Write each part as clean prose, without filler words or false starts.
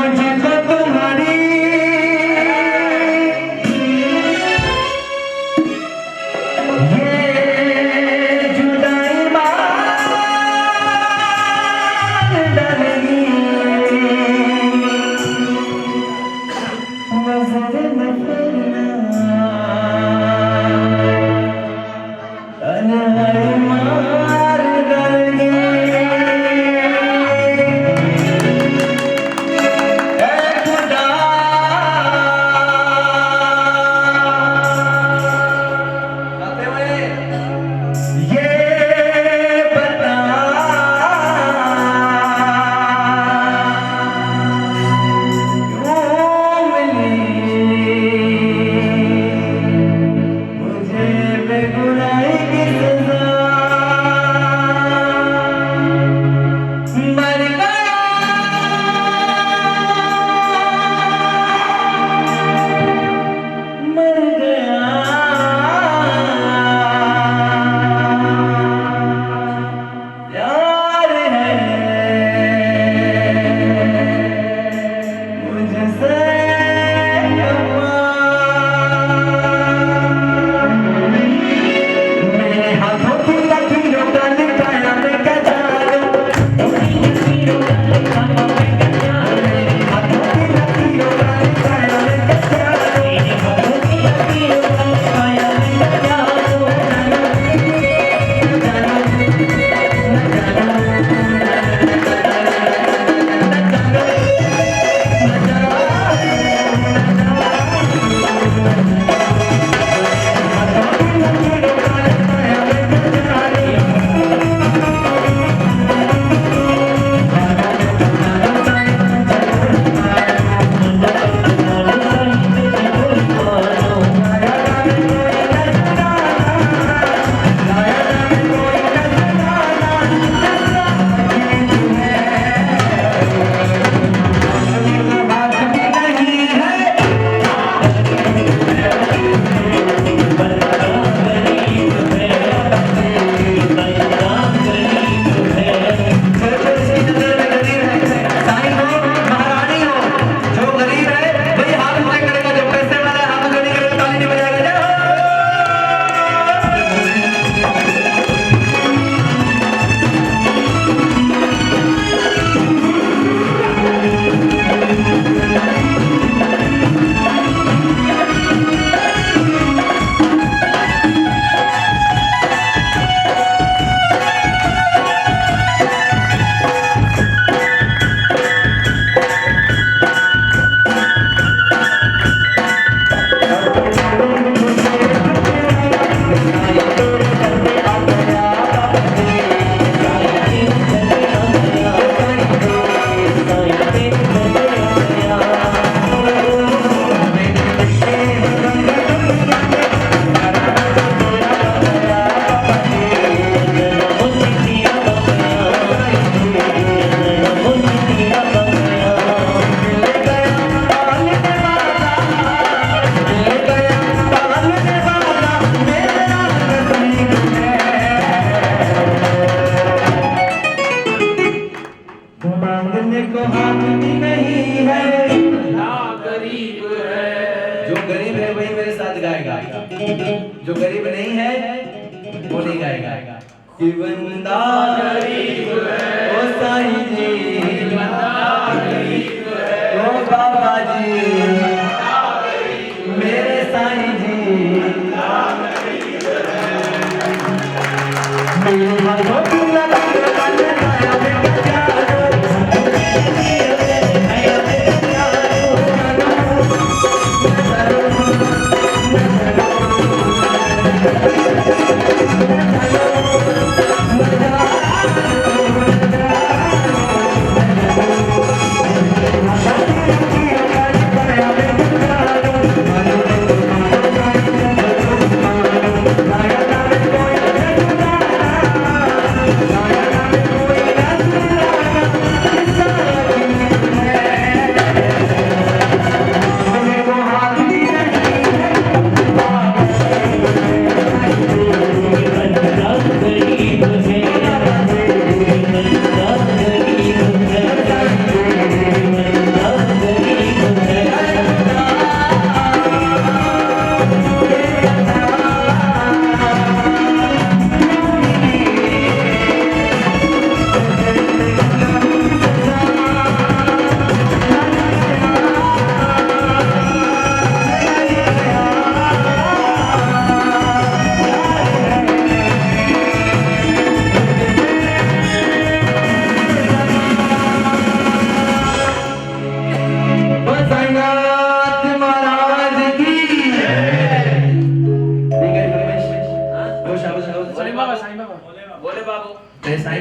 मुझको तुम्हारी ये जुदाई मार डालेगी नजर न पड़ना तन्हाई मार डालेगी मांगने को हाथ भी नहीं है, ना गरीब है। जो गरीब है वही मेरे साथ गाएगा, जो गरीब नहीं है वो नहीं गाएगा। कि बंदा गरीब है ओ साईं जी, बंदा गरीब है ओ बाबा जी, मेरे साईं जी मेरे हाथों की लकीर बन गया मेरा प्यारो,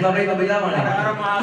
बाबा तो बजा माने अरे माँ